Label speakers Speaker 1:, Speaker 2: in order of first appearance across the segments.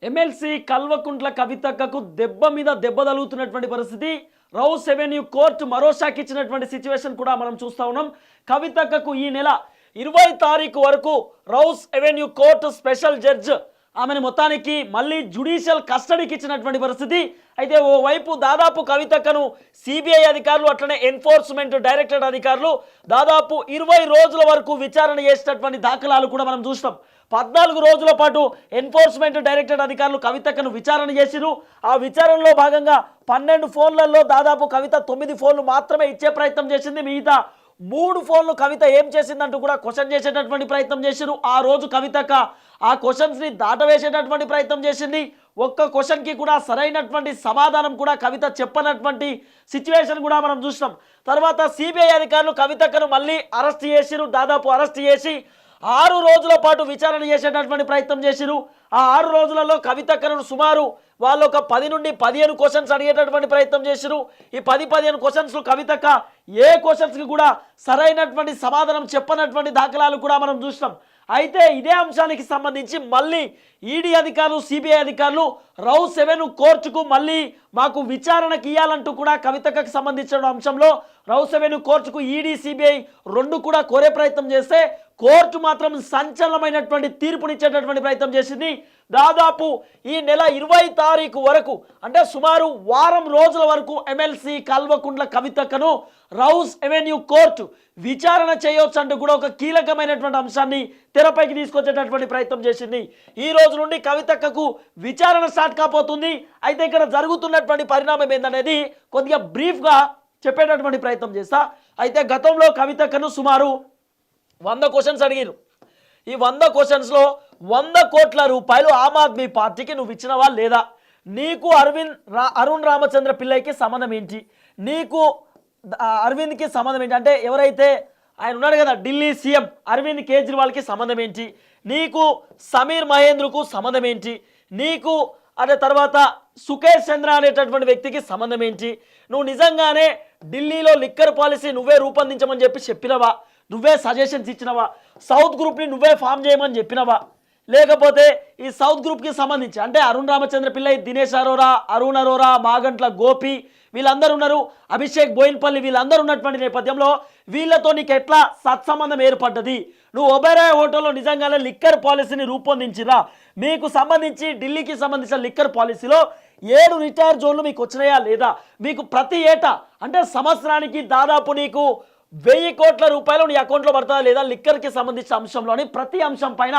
Speaker 1: MLC Kalvakuntla కవితక్కకు దెబ్బ మీద దెబ్బ తగులుతున్నటువంటి పరిస్థితి. రౌస్ ఎవెన్యూ కోర్టు మరో షాక్ ఇచ్చినటువంటి సిచ్యువేషన్ కూడా మనం చూస్తూ ఉన్నాం. కవితక్కకు ఈ నెల 20 తారీఖు వరకు Rouse Avenue court special judge ఆమెను మొత్తానికి మళ్ళీ జ్యుడిషియల్ కస్టడీకి ఇచ్చినటువంటి పరిస్థితి. అయితే ఓవైపు దాదాపు కవితక్కను సిబిఐ అధికారులు అట్లనే ఎన్ఫోర్స్మెంట్ డైరెక్టరేట్ అధికారులు దాదాపు 20 రోజుల వరకు విచారణ చేసినటువంటి దాఖలాలు కూడా మనం చూసినాం. 14 రోజుల పాటు ఎన్ఫోర్స్మెంట్ డైరెక్టరేట్ అధికారులు కవితక్కను విచారణ చేసిరు. ఆ విచారణలో భాగంగా 12 ఫోన్లలో దాదాపు కవిత 9 ఫోన్లు మాత్రమే ఇచ్చే ప్రయత్నం చేసింది. మిగతా 3 ఫోన్లు కవిత ఏం చేసిందంటూ కూడా క్వశ్చన్ చేసేటటువంటి ప్రయత్నం చేసిరు. ఆ రోజు కవితక్క ఆ క్వశ్చన్స్ని దాటవేసేటటువంటి ప్రయత్నం చేసింది. ఒక్క క్వశ్చన్కి కూడా సరైనటువంటి సమాధానం కూడా కవిత చెప్పనటువంటి సిచ్యువేషన్ కూడా మనం చూసినాం. తర్వాత సిబిఐ అధికారులు కవితక్కను మళ్ళీ అరెస్ట్ చేసిరు. దాదాపు అరెస్ట్ చేసి 6 రోజుల పాటు విచారణ చేసేటటువంటి ప్రయత్నం చేసిరు. ఆ 6 రోజులలో కవితక్కను సుమారు వాళ్ళు ఒక 10 నుండి 15 క్వశ్చన్స్ అడిగేటటువంటి ప్రయత్నం చేసిరు. ఈ 10-15 క్వశ్చన్స్లో కవితక్క ఏ క్వశ్చన్స్కి కూడా సరైనటువంటి సమాధానం చెప్పనటువంటి దాఖలాలు కూడా మనం చూసినాం. అయితే ఇదే అంశానికి సంబంధించి మళ్ళీ ఈడీ అధికారులు సిబిఐ అధికారులు రౌస్ ఎవెన్యూ కోర్టుకు మళ్ళీ మాకు విచారణకు ఇవ్వాలంటూ కూడా కవితక్కకు సంబంధించిన అంశంలో రౌస్ ఎవెన్యూ కోర్టుకు ఈడీ సిబిఐ 2 కూడా కోరే ప్రయత్నం చేస్తే కోర్టు మాత్రం సంచలనమైనటువంటి తీర్పునిచ్చేటటువంటి ప్రయత్నం చేసింది. దాదాపు ఈ నెల 20 తారీఖు వరకు అంటే సుమారు వారం రోజుల వరకు ఎమ్మెల్సీ కల్వకుంట్ల కవితక్కను రౌస్ ఎవెన్యూ కోర్టు విచారణ చేయొచ్చు అంటూ కూడా ఒక కీలకమైనటువంటి అంశాన్ని తెరపైకి తీసుకొచ్చేటటువంటి ప్రయత్నం చేసింది. ఈ రోజు నుండి కవితక్కకు విచారణ స్టార్ట్ కాబోతుంది. అయితే ఇక్కడ జరుగుతున్నటువంటి పరిణామం ఏందనేది కొద్దిగా బ్రీఫ్గా చెప్పేటటువంటి ప్రయత్నం చేస్తా. అయితే గతంలో కవితక్కను సుమారు 100 క్వశ్చన్స్ అడిగారు. ఈ 100 క్వశ్చన్స్లో 100 కోట్ల రూపాయలు ఆమ్ ఆద్మీ పార్టీకి నువ్వు ఇచ్చినవా లేదా, నీకు అరుణ్ రామచంద్ర పిల్లైకి సంబంధం ఏంటి, నీకు అరవింద్కి సంబంధం ఏంటి, అంటే ఎవరైతే ఆయన ఉన్నాడు కదా ఢిల్లీ సీఎం అరవింద్ కేజ్రీవాల్కి సంబంధం ఏంటి, నీకు సమీర్ మహేంద్రకు సంబంధం ఏంటి, నీకు అదే తర్వాత సుకేష్ చంద్ర అనేటటువంటి వ్యక్తికి సంబంధం ఏంటి, నువ్వు నిజంగానే ఢిల్లీలో లిక్కర్ పాలసీ నువ్వే రూపొందించమని చెప్పినవా, నువ్వే సజెషన్స్ ఇచ్చినవా, సౌత్ గ్రూప్ని నువ్వే ఫామ్ చేయమని చెప్పినవా, లేకపోతే ఈ సౌత్ గ్రూప్కి సంబంధించి అంటే అరుణ్ రామచంద్ర పిల్లై, దినేష్ అరోరా, అరుణ్ అరోరా, మాగంట్ల గోపి వీళ్ళందరూ ఉన్నారు, అభిషేక్ బోయిన్పల్లి వీళ్ళందరూ ఉన్నటువంటి నేపథ్యంలో వీళ్ళతో నీకు ఎట్లా సత్సంబంధం ఏర్పడ్డది, నువ్వు ఒబెరాయ్ హోటల్లో నిజంగానే లిక్కర్ పాలసీని రూపొందించిరా, మీకు సంబంధించి ఢిల్లీకి సంబంధించిన లిక్కర్ పాలసీలో 7 రిటైర్ జోన్లు మీకు వచ్చినాయా లేదా, మీకు ప్రతి ఏటా అంటే సంవత్సరానికి దాదాపు నీకు 1000 కోట్ల రూపాయలు నీ అకౌంట్లో పడుతుందా లేదా లిక్కర్కి సంబంధించిన అంశంలోని ప్రతి అంశం పైన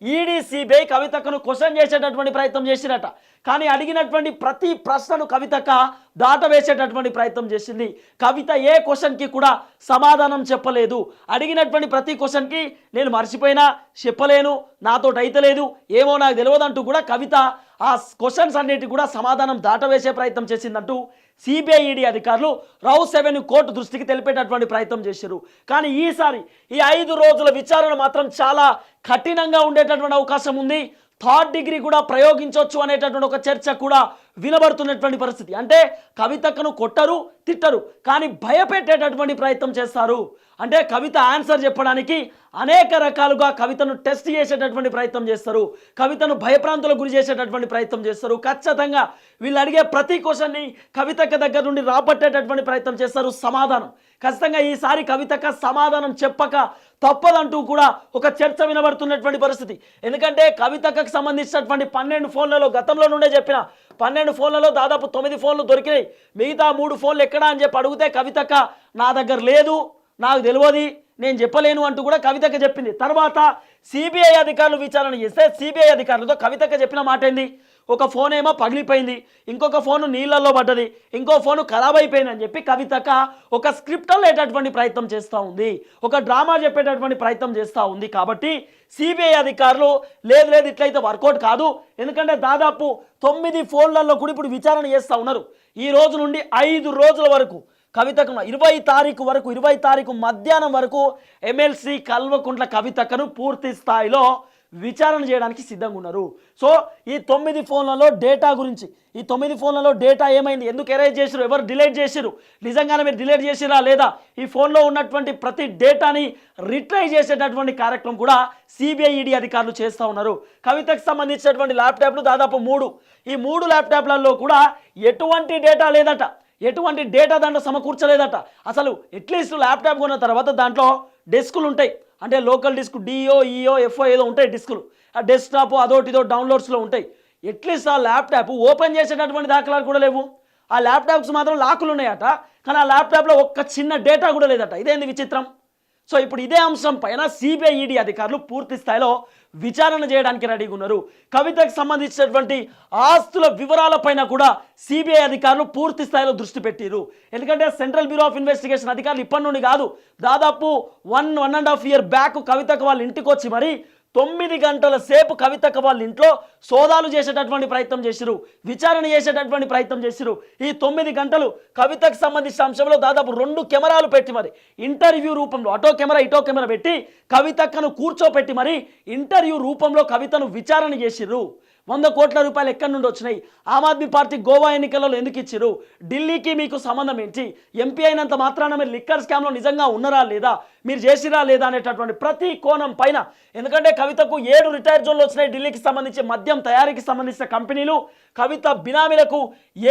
Speaker 1: ఈడీ సిబిఐ కవితక్కను క్వశ్చన్ చేసేటటువంటి ప్రయత్నం చేసిరట. కానీ అడిగినటువంటి ప్రతి ప్రశ్నను కవితక్క దాటవేసేటటువంటి ప్రయత్నం చేసింది. కవిత ఏ క్వశ్చన్కి కూడా సమాధానం చెప్పలేదు. అడిగినటువంటి ప్రతి క్వశ్చన్కి నేను మర్చిపోయినా, చెప్పలేను, నాతో అయితలేదు, ఏమో నాకు తెలియదు అంటూ కూడా కవిత ఆ క్వశ్చన్స్ అన్నిటికీ కూడా సమాధానం దాటవేసే ప్రయత్నం చేసిందంటూ సిబిఐ ఈడీ అధికారులు రౌస్ ఎవెన్యూ కోర్టు దృష్టికి తెలిపేటటువంటి ప్రయత్నం చేశారు. కానీ ఈసారి ఈ 5 రోజుల విచారణ మాత్రం చాలా కఠినంగా ఉండేటటువంటి అవకాశం ఉంది. 3rd డిగ్రీ కూడా ప్రయోగించవచ్చు అనేటటువంటి ఒక చర్చ కూడా వినబడుతున్నటువంటి పరిస్థితి. అంటే కవితక్కను కొట్టరు, తిట్టరు, కానీ భయపెట్టేటటువంటి ప్రయత్నం చేస్తారు. అంటే కవిత ఆన్సర్ చెప్పడానికి అనేక రకాలుగా కవితను టెస్ట్ చేసేటటువంటి ప్రయత్నం చేస్తారు, కవితను భయప్రాంతులకు గురి చేసేటటువంటి ప్రయత్నం చేస్తారు. ఖచ్చితంగా వీళ్ళు అడిగే ప్రతి క్వశ్చన్ని కవితక్క దగ్గర నుండి రాబట్టేటటువంటి ప్రయత్నం చేస్తారు. సమాధానం ఖచ్చితంగా ఈసారి కవితక్క సమాధానం చెప్పక తప్పదంటూ కూడా ఒక చర్చ వినబడుతున్నటువంటి పరిస్థితి. ఎందుకంటే కవితక్కకు సంబంధించినటువంటి 12 ఫోన్లలో గతంలో నుండే చెప్పిన 12 ఫోన్లలో దాదాపు 9 ఫోన్లు దొరికినాయి. మిగతా 3 ఫోన్లు ఎక్కడా అని చెప్పి అడిగితే కవితక్క నా దగ్గర లేదు, నాకు తెలియదు, నేను చెప్పలేను అంటూ కూడా కవితక్క చెప్పింది. తర్వాత సిబిఐ అధికారులు విచారణ చేస్తే సిబిఐ అధికారులతో కవితక్క చెప్పిన మాట ఏంది, ఒక ఫోన్ ఏమో పగిలిపోయింది, ఇంకొక ఫోను నీళ్ళల్లో పడ్డది, ఇంకో ఫోను ఖరాబ్ అయిపోయింది అని చెప్పి కవితక్క ఒక స్క్రిప్ట్ అల్లేటటువంటి ప్రయత్నం చేస్తూ ఉంది, ఒక డ్రామా చెప్పేటటువంటి ప్రయత్నం చేస్తూ ఉంది. కాబట్టి సిబిఐ అధికారులు లేదు ఇట్లయితే వర్కౌట్ కాదు, ఎందుకంటే దాదాపు 9 ఫోన్లలో కూడా ఇప్పుడు విచారణ చేస్తూ ఉన్నారు. ఈ రోజు నుండి 5 రోజుల వరకు కవితకు 20 తారీఖు వరకు 20 తారీఖు మధ్యాహ్నం వరకు ఎమ్మెల్సీ కల్వకుంట్ల కవితక్కను పూర్తి స్థాయిలో విచారణ చేయడానికి సిద్ధంగా ఉన్నారు. సో ఈ 9 ఫోన్లలో డేటా గురించి, ఈ 9 ఫోన్లలో డేటా ఏమైంది, ఎందుకు ఎరేజ్ చేసిరు, ఎవరు డిలీట్ చేసిరు, నిజంగానే మీరు డిలీట్ చేసిరా లేదా, ఈ ఫోన్లో ఉన్నటువంటి ప్రతి డేటాని రిట్రైవ్ చేసేటటువంటి కార్యక్రమం కూడా సిబిఐ ఈడీ అధికారులు చేస్తూ ఉన్నారు. కవితకు సంబంధించినటువంటి ల్యాప్టాప్లు దాదాపు 3, ఈ 3 ల్యాప్టాప్లలో కూడా ఎటువంటి డేటా లేదట, ఎటువంటి డేటా దాంట్లో సమకూర్చలేదట. అసలు అట్లీస్ట్ ల్యాప్టాప్ కొన్న తర్వాత దాంట్లో డెస్కులు ఉంటాయి, అంటే local disc DO EO FO ఏదో ఉంటాయి డిస్కులు, ఆ డెస్క్టాప్ అదోటిదో డౌన్లోడ్స్లో ఉంటాయి. అట్లీస్ట్ ఆ ల్యాప్టాప్ ఓపెన్ చేసేటటువంటి దాఖలాలు కూడా లేవు. ఆ ల్యాప్టాప్స్ మాత్రం లాకులు ఉన్నాయట, కానీ ఆ ల్యాప్టాప్లో ఒక్క చిన్న డేటా కూడా లేదట. ఇదేంది విచిత్రం. సో ఇప్పుడు ఇదే అంశం పైన సిబిఐ ఈడీ అధికారులు పూర్తి స్థాయిలో విచారణ చేయడానికి రెడీగా ఉన్నారు. కవితకు సంబంధించినటువంటి ఆస్తుల వివరాలపైన కూడా సిబిఐ అధికారులు పూర్తి స్థాయిలో దృష్టి పెట్టారు. ఎందుకంటే సెంట్రల్ బ్యూరో ఆఫ్ ఇన్వెస్టిగేషన్ అధికారులు ఇప్పటి నుండి కాదు, దాదాపు 1.5 ఇయర్ బ్యాక్ కవితకు వాళ్ళ ఇంటికి వచ్చి మరి 9 గంటల సేపు కవితకు వాళ్ళ ఇంట్లో సోదాలు చేసేటటువంటి ప్రయత్నం చేసిరు, విచారణ చేసేటటువంటి ప్రయత్నం చేసిరు. ఈ 9 గంటలు కవితకు సంబంధించిన అంశంలో దాదాపు 2 కెమెరాలు పెట్టి మరి ఇంటర్వ్యూ రూపంలో అటో కెమెరా ఇటో కెమెరా పెట్టి కవితక్కను కూర్చోపెట్టి మరి ఇంటర్వ్యూ రూపంలో కవితను విచారణ చేసిర్రు. 100 కోట్ల రూపాయలు ఎక్కడి నుండి వచ్చినాయి, ఆమ్ ఆద్మీ పార్టీ గోవా ఎన్నికలలో ఎందుకు ఇచ్చిరు, ఢిల్లీకి మీకు సంబంధం ఏంటి, ఎంపీ అయినంత మాత్రాన మీరు లిక్కర్ స్కామ్లో నిజంగా ఉన్నారా లేదా, మీరు చేసిరా లేదా అనేటటువంటి ప్రతి కోణం పైన. ఎందుకంటే కవితకు 7 రిటైర్ జోన్లు వచ్చినాయి, ఢిల్లీకి సంబంధించి మద్యం తయారీకి సంబంధించిన కంపెనీలు, కవిత బినామీలకు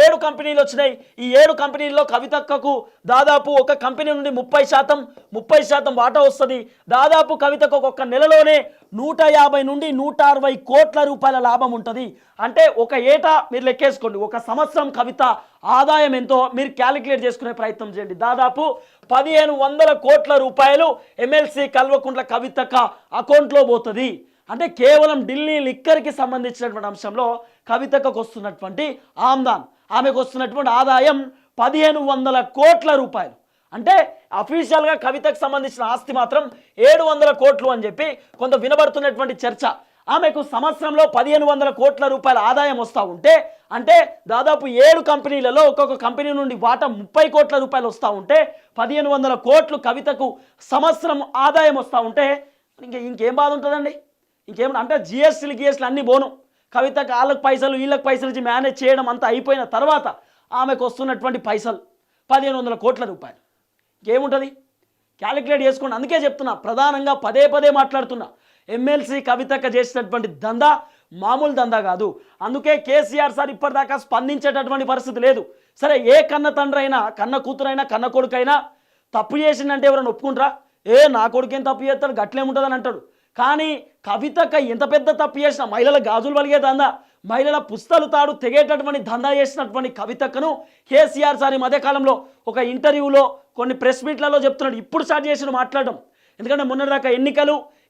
Speaker 1: 7 కంపెనీలు వచ్చినాయి. ఈ 7 కంపెనీల్లో కవితకు దాదాపు ఒక కంపెనీ నుండి 30% వాటా వస్తుంది. దాదాపు కవితకు ఒక్క నెలలోనే 150 నుండి 160 కోట్ల రూపాయల లాభం ఉంటుంది. అంటే ఒక ఏటా మీరు లెక్కేసుకోండి, ఒక సంవత్సరం కవిత ఆదాయం ఎంతో మీరు క్యాలిక్యులేట్ చేసుకునే ప్రయత్నం చేయండి. దాదాపు 1500 కోట్ల రూపాయలు ఎమ్మెల్సీ కల్వకుంట్ల కవితక్క అకౌంట్లో పోతుంది. అంటే కేవలం ఢిల్లీ లిక్కర్కి సంబంధించినటువంటి అంశంలో కవితకు వస్తున్నటువంటి ఆమ్దాన్, ఆమెకు వస్తున్నటువంటి ఆదాయం 1500 కోట్ల రూపాయలు. అంటే అఫీషియల్గా కవితకు సంబంధించిన ఆస్తి మాత్రం 700 కోట్లు అని చెప్పి కొంత వినబడుతున్నటువంటి చర్చ. ఆమెకు సంవత్సరంలో 1500 కోట్ల రూపాయల ఆదాయం వస్తూ ఉంటే, అంటే దాదాపు 7 కంపెనీలలో ఒక్కొక్క కంపెనీ నుండి వాటా 30 కోట్ల రూపాయలు వస్తూ ఉంటే 1500 కోట్లు కవితకు సంవత్సరం ఆదాయం వస్తూ ఉంటే ఇంకేం బాధ ఉంటుందండి. ఇంకేమన్నా అంటే జిఎస్టీలు అన్నీ పోను, కవితకు వాళ్ళకి పైసలు వీళ్ళకి పైసలు ఇచ్చి మేనేజ్ చేయడం అంతా అయిపోయిన తర్వాత ఆమెకు వస్తున్నటువంటి పైసలు 1500 కోట్ల రూపాయలు. ఇంకేముంటుంది క్యాలిక్యులేట్ చేసుకోండి. అందుకే చెప్తున్నా, ప్రధానంగా పదే మాట్లాడుతున్నా, ఎమ్మెల్సీ కవితక్క చేసినటువంటి దందా మామూలు దందా కాదు. అందుకే కేసీఆర్ సార్ ఇప్పటిదాకా స్పందించేటటువంటి పరిస్థితి లేదు. సరే, ఏ కన్న తండ్రి అయినా, కన్న కూతురైనా, కన్న కొడుకైనా తప్పు చేసిందంటే ఎవరైనా ఒప్పుకుంటారా? నా కొడుకేం తప్పు చేస్తాడు, గట్లేముంటుందని అంటాడు. కానీ కవితక్క ఎంత పెద్ద తప్పు చేసినా, మహిళల గాజులు వలిగే దందా, మహిళల పుస్తలు తాడు తెగేటటువంటి దందా చేసినటువంటి కవితక్కను కేసీఆర్ సార్ ఈ మధ్యకాలంలో ఒక ఇంటర్వ్యూలో కొన్ని ప్రెస్ మీట్లలో చెప్తున్నాడు. ఇప్పుడు స్టార్ట్ చేసిన మాట్లాడడం. ఎందుకంటే మొన్నటిదాకా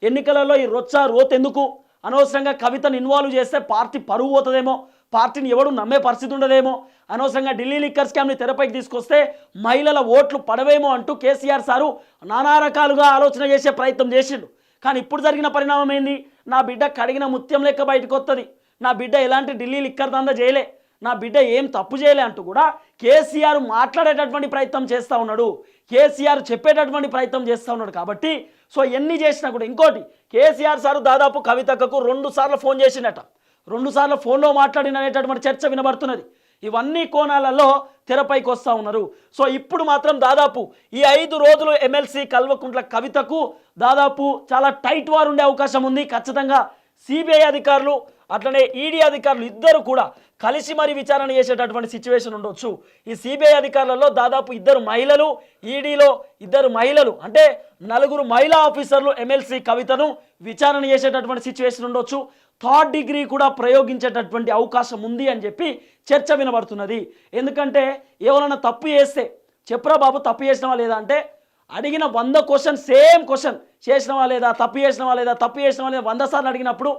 Speaker 1: ఎన్నికలలో ఈ రోత్ ఎందుకు, అనవసరంగా కవితను ఇన్వాల్వ్ చేస్తే పార్టీ పరువు పోతుందేమో, పార్టీని ఎవడు నమ్మే పరిస్థితి ఉండదేమో, అనవసరంగా ఢిల్లీ లిక్కర్ స్కామ్ని తెరపైకి తీసుకొస్తే మహిళల ఓట్లు పడవేమో అంటూ కేసీఆర్ సారు నానా రకాలుగా ఆలోచన చేసే ప్రయత్నం చేసిండు. కానీ ఇప్పుడు జరిగిన పరిణామం ఏంది, నా బిడ్డ కడిగిన ముత్యం లెక్క బయటకు వస్తుంది, నా బిడ్డ ఎలాంటి ఢిల్లీ లిక్కర్ దందా చేయలే, నా బిడ్డ ఏం తప్పు చేయలే అంటూ కూడా కేసీఆర్ మాట్లాడేటటువంటి ప్రయత్నం చేస్తూ ఉన్నాడు, కేసీఆర్ చెప్పేటటువంటి ప్రయత్నం చేస్తూ ఉన్నాడు. కాబట్టి సో ఎన్ని చేసినా కూడా, ఇంకోటి కేసీఆర్ సారు దాదాపు కవితక్కకు 2 సార్లు ఫోన్ చేసినట, 2 సార్లు ఫోన్లో మాట్లాడిననేటటువంటి చర్చ వినబడుతున్నది. ఇవన్నీ కోణాలలో తెరపైకి వస్తూ ఉన్నారు. సో ఇప్పుడు మాత్రం దాదాపు ఈ 5 రోజులు ఎమ్మెల్సీ కల్వకుంట్ల కవితకు దాదాపు చాలా టైట్ వార్ ఉండే అవకాశం ఉంది. ఖచ్చితంగా సిబిఐ అధికారులు అట్లనే ఈడీ అధికారులు ఇద్దరు కూడా కలిసి మరి విచారణ చేసేటటువంటి సిచ్యువేషన్ ఉండొచ్చు. ఈ సిబిఐ అధికారులలో దాదాపు 2 మహిళలు, ఈడీలో 2 మహిళలు, అంటే 4 మహిళా ఆఫీసర్లు ఎమ్మెల్సీ కవితను విచారణ చేసేటటువంటి సిచ్యువేషన్ ఉండొచ్చు. 3rd డిగ్రీ కూడా ప్రయోగించేటటువంటి అవకాశం ఉంది అని చెప్పి చర్చ వినబడుతున్నది. ఎందుకంటే ఎవరైనా తప్పు చేస్తే చెప్పరా బాబు తప్పు చేసినవా లేదా అంటే, అడిగిన 100 క్వశ్చన్ సేమ్ క్వశ్చన్, చేసినవా లేదా, తప్పు చేసినవా లేదా, తప్పు చేసినవా లేదా 100 సార్లు అడిగినప్పుడు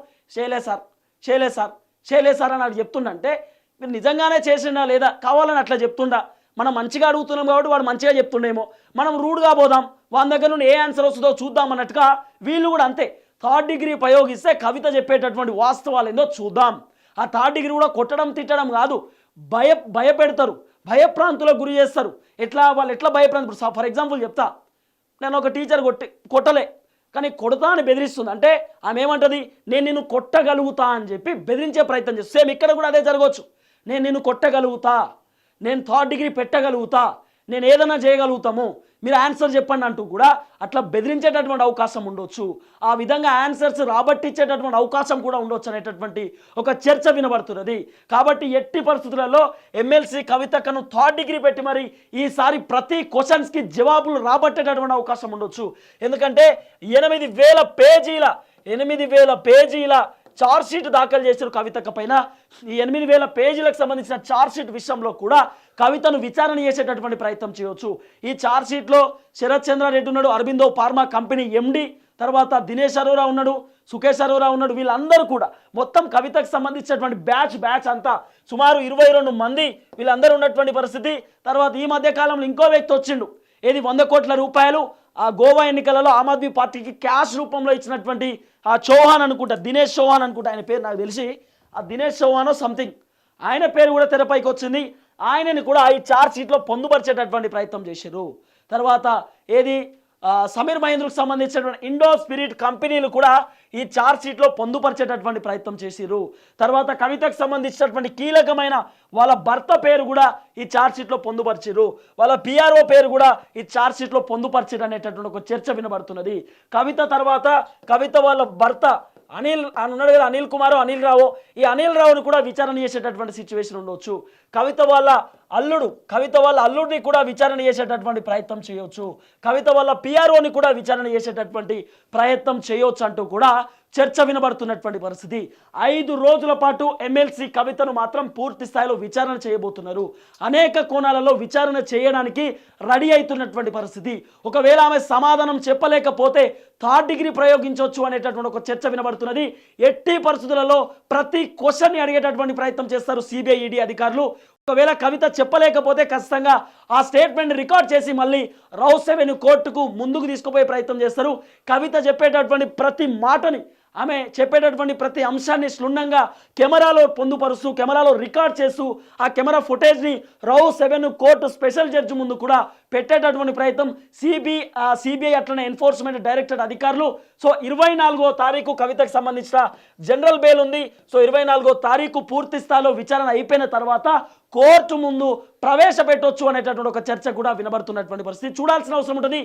Speaker 1: చేయలే సార్ అని అటు చెప్తుండంటే మీరు నిజంగానే చేసినా లేదా కావాలని అట్లా చెప్తుండా, మనం మంచిగా అడుగుతున్నాం కాబట్టి వాడు మంచిగా చెప్తుండేమో, మనం రూడ్గా పోదాం, వాని దగ్గర నుండి ఏ ఆన్సర్ వస్తుందో చూద్దాం అన్నట్టుగా వీళ్ళు కూడా అంతే. 3rd డిగ్రీ ప్రయోగిస్తే కవిత చెప్పేటటువంటి వాస్తవాలు ఏందో చూద్దాం. ఆ 3rd డిగ్రీ కూడా కొట్టడం తిట్టడం కాదు, భయపెడతారు, భయప్రాంతులకు గురి చేస్తారు. వాళ్ళు ఎట్లా భయప్రాంతం. ఫర్ ఎగ్జాంపుల్ చెప్తా, నేను ఒక టీచర్ కొట్టలే, కానీ కొడతా అని బెదిరిస్తుంది. అంటే ఆమె ఏమంటది, నేను నిన్ను కొట్టగలుగుతా అని చెప్పి బెదిరించే ప్రయత్నం చేస్తుంది. సేమ్ ఇక్కడ కూడా అదే జరగవచ్చు. నేను నిన్ను కొట్టగలుగుతా, నేను థర్డ్ డిగ్రీ పెట్టగలుగుతా, నేను ఏదైనా చేయగలుగుతాము, మీరు ఆన్సర్ చెప్పండి అంటూ కూడా అట్లా బెదిరించేటటువంటి అవకాశం ఉండొచ్చు. ఆ విధంగా ఆన్సర్స్ రాబట్టించేటటువంటి అవకాశం కూడా ఉండొచ్చు అనేటటువంటి ఒక చర్చ వినబడుతున్నది. కాబట్టి ఎట్టి పరిస్థితులలో ఎమ్మెల్సీ కవితక్కను థర్డ్ డిగ్రీ పెట్టి మరి ఈసారి ప్రతి క్వశ్చన్స్కి జవాబులు రాబట్టేటటువంటి అవకాశం ఉండొచ్చు. ఎందుకంటే 8,000 పేజీల చార్జ్ షీట్ దాఖలు చేశారు కవితక్క పైన. ఈ 8,000 పేజీలకు సంబంధించిన చార్జ్ షీట్ విషయంలో కూడా కవితను విచారణ చేసేటటువంటి ప్రయత్నం చేయవచ్చు. ఈ చార్జ్ షీట్లో శరత్ చంద్రారెడ్డి ఉన్నాడు, అరబిందో ఫార్మా కంపెనీ ఎండి, తర్వాత దినేష్ అరోరా ఉన్నాడు, సుకేష్ అరోరా ఉన్నాడు. వీళ్ళందరూ కూడా మొత్తం కవితకు సంబంధించినటువంటి బ్యాచ్ అంతా సుమారు 22 మంది వీళ్ళందరూ ఉన్నటువంటి పరిస్థితి. తర్వాత ఈ మధ్య కాలంలో ఇంకో వ్యక్తి వచ్చిండు, ఏది 100 కోట్ల రూపాయలు ఆ గోవా ఎన్నికలలో ఆమ్ ఆద్మీ పార్టీకి క్యాష్ రూపంలో ఇచ్చినటువంటి ఆ చౌహాన్ అనుకుంటా, దినేష్ చౌహాన్ అనుకుంటా ఆయన పేరు, నాకు తెలిసి ఆ దినేష్ చౌహానో సంథింగ్, ఆయన పేరు కూడా తెరపైకి వచ్చింది. ఆయనని కూడా ఈ చార్జ్ షీట్లో పొందుపరిచేటటువంటి ప్రయత్నం చేశారు. తర్వాత ఏది సమీర్ మహేంద్రకు సంబంధించినటువంటి ఇండో స్పిరిట్ కంపెనీలు కూడా ఈ చార్జ్ షీట్లో పొందుపరిచేటటువంటి ప్రయత్నం చేసిరు. తర్వాత కవితకు సంబంధించినటువంటి కీలకమైన వాళ్ళ భర్త పేరు కూడా ఈ చార్జ్ షీట్లో పొందుపరిచిరు, వాళ్ళ పిఆర్ఓ పేరు కూడా ఈ చార్జ్ షీట్లో పొందుపరిచిరు అనేటటువంటి ఒక చర్చ వినబడుతున్నది. కవిత తర్వాత కవిత వాళ్ళ భర్త అనిల్ ఉన్నాడు కదా, అనిల్ కుమారో అనిల్ రావో, ఈ అనిల్ రావుని కూడా విచారణ చేసేటటువంటి సిచ్యువేషన్ ఉండవచ్చు. కవిత వాళ్ళ అల్లుడిని కూడా విచారణ చేసేటటువంటి ప్రయత్నం చేయవచ్చు. కవిత వాళ్ళ పిఆర్ఓని కూడా విచారణ చేసేటటువంటి ప్రయత్నం చేయవచ్చు అంటూ కూడా చర్చ వినబడుతున్నటువంటి పరిస్థితి. 5 రోజుల పాటు ఎమ్మెల్సీ కవితను మాత్రం పూర్తి స్థాయిలో విచారణ చేయబోతున్నారు. అనేక కోణాలలో విచారణ చేయడానికి రెడీ అవుతున్నటువంటి పరిస్థితి. ఒకవేళ ఆమె సమాధానం చెప్పలేకపోతే థర్డ్ డిగ్రీ ప్రయోగించవచ్చు అనేటటువంటి ఒక చర్చ వినబడుతున్నది. ఎట్టి పరిస్థితులలో ప్రతి క్వశ్చన్ని అడిగేటటువంటి ప్రయత్నం చేస్తారు సిబిఐ ఈడీ అధికారులు. ఒకవేళ కవిత చెప్పలేకపోతే ఖచ్చితంగా ఆ స్టేట్మెంట్ రికార్డ్ చేసి మళ్ళీ రౌస్ అవెన్యూ కోర్టుకు ముందుకు తీసుకుపోయే ప్రయత్నం చేస్తారు. కవిత చెప్పేటటువంటి ప్రతి మాటని, ఆమె చెప్పేటటువంటి ప్రతి అంశాన్ని క్షుణ్ణంగా కెమెరాలో పొందుపరుస్తూ, కెమెరాలో రికార్డ్ చేస్తూ ఆ కెమెరా ఫుటేజ్ని Rouse Avenue court special judge ముందు కూడా పెట్టేటటువంటి ప్రయత్నం సిబిఐ అట్లనే ఎన్ఫోర్స్మెంట్ డైరెక్టరేట్ అధికారులు. సో 24వ తారీఖు కవితకు సంబంధించిన జనరల్ బెయిల్ ఉంది. సో 24వ తారీఖు పూర్తి స్థాయిలో విచారణ అయిపోయిన తర్వాత కోర్టు ముందు ప్రవేశపెట్టొచ్చు అనేటటువంటి ఒక చర్చ కూడా వినబడుతున్నటువంటి పరిస్థితి. చూడాల్సిన అవసరం ఉంటుంది.